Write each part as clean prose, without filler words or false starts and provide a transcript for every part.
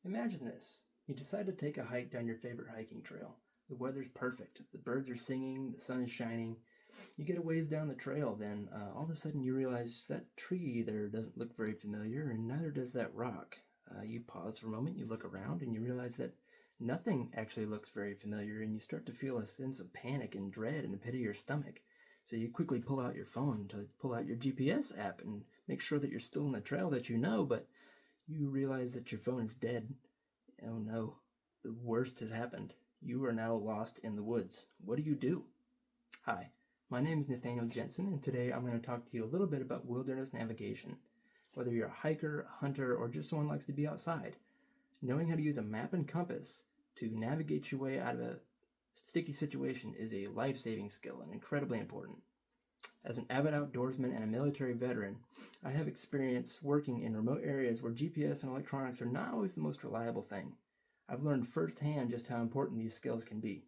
Imagine this. You decide to take a hike down your favorite hiking trail. The weather's perfect. The birds are singing, the sun is shining. You get a ways down the trail, then all of a sudden you realize that tree there doesn't look very familiar, and neither does that rock. You pause for a moment, you look around, and you realize that nothing actually looks very familiar, and you start to feel a sense of panic and dread in the pit of your stomach. So you quickly pull out your phone to pull out your GPS app and make sure that you're still on the trail that you know, but you realize that your phone is dead. Oh no, the worst has happened. You are now lost in the woods. What do you do? Hi, my name is Nathaniel Jensen, and today I'm going to talk to you a little bit about wilderness navigation. Whether you're a hiker, a hunter, or just someone who likes to be outside, knowing how to use a map and compass to navigate your way out of a sticky situation is a life-saving skill and incredibly important. As an avid outdoorsman and a military veteran, I have experience working in remote areas where GPS and electronics are not always the most reliable thing. I've learned firsthand just how important these skills can be.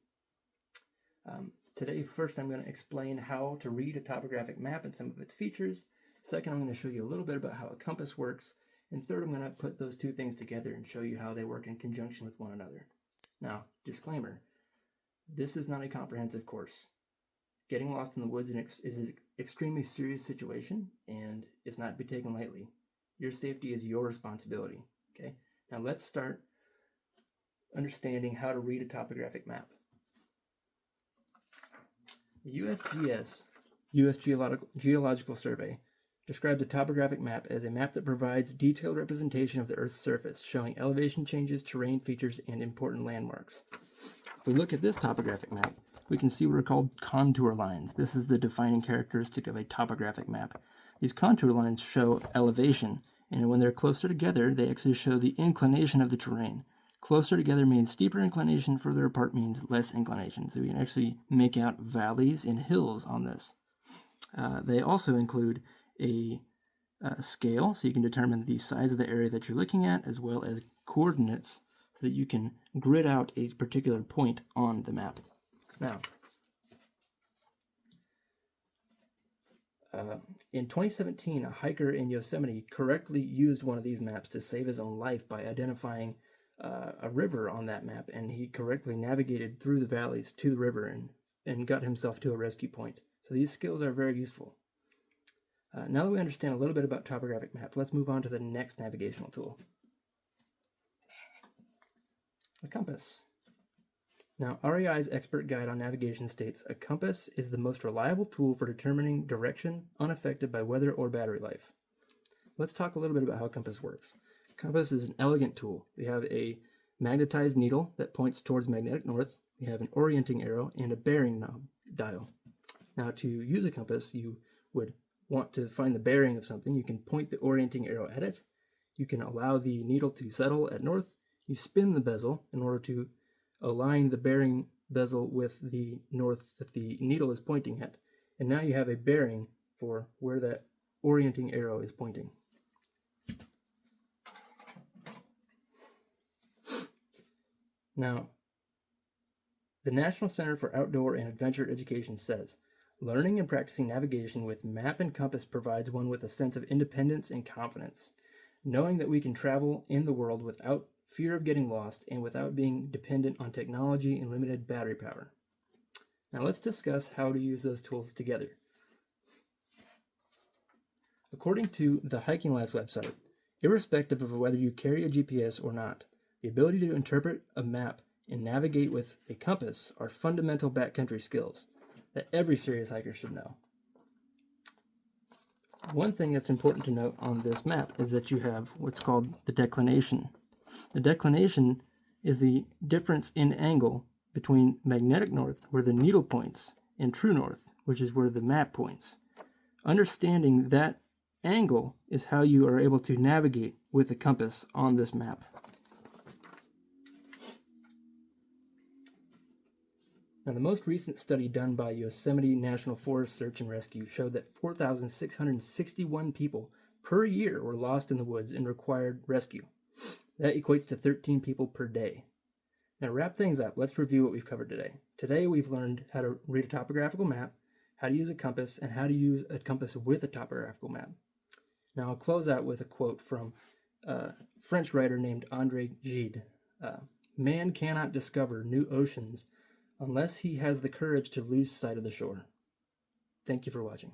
Today, first I'm going to explain how to read a topographic map and some of its features. Second, I'm going to show you a little bit about how a compass works. And third, I'm going to put those two things together and show you how they work in conjunction with one another. Now, disclaimer, this is not a comprehensive course. Getting lost in the woods is an extremely serious situation, and it's not to be taken lightly. Your safety is your responsibility. Okay? Now let's start understanding how to read a topographic map. The USGS, U.S. Geological Survey, describes a topographic map as a map that provides detailed representation of the Earth's surface, showing elevation changes, terrain features, and important landmarks. If we look at this topographic map, we can see what are called contour lines. This is the defining characteristic of a topographic map. These contour lines show elevation, and when they're closer together, they actually show the inclination of the terrain. Closer together means steeper inclination, further apart means less inclination. So we can actually make out valleys and hills on this. They also include a scale, so you can determine the size of the area that you're looking at, as well as coordinates, so that you can grid out a particular point on the map. Now, in 2017, a hiker in Yosemite correctly used one of these maps to save his own life by identifying a river on that map, and he correctly navigated through the valleys to the river and got himself to a rescue point. So these skills are very useful. Now that we understand a little bit about topographic maps, let's move on to the next navigational tool. A compass. Now, REI's expert guide on navigation states, a compass is the most reliable tool for determining direction unaffected by weather or battery life. Let's talk a little bit about how a compass works. A compass is an elegant tool. We have a magnetized needle that points towards magnetic north. We have an orienting arrow and a bearing dial. Now, to use a compass, you would want to find the bearing of something. You can point the orienting arrow at it. You can allow the needle to settle at north. You spin the bezel in order to align the bearing bezel with the north that the needle is pointing at. And now you have a bearing for where that orienting arrow is pointing. Now, the National Center for Outdoor and Adventure Education says, learning and practicing navigation with map and compass provides one with a sense of independence and confidence, knowing that we can travel in the world without fear of getting lost and without being dependent on technology and limited battery power. Now let's discuss how to use those tools together. According to the Hiking Life website, irrespective of whether you carry a GPS or not, the ability to interpret a map and navigate with a compass are fundamental backcountry skills that every serious hiker should know. One thing that's important to note on this map is that you have what's called the declination. The declination is the difference in angle between magnetic north, where the needle points, and true north, which is where the map points. Understanding that angle is how you are able to navigate with a compass on this map. Now, the most recent study done by Yosemite National Forest Search and Rescue showed that 4,661 people per year were lost in the woods and required rescue. That equates to 13 people per day. Now, to wrap things up, let's review what we've covered today. Today, we've learned how to read a topographical map, how to use a compass, and how to use a compass with a topographical map. Now, I'll close out with a quote from French writer named André Gide. Man cannot discover new oceans unless he has the courage to lose sight of the shore. Thank you for watching.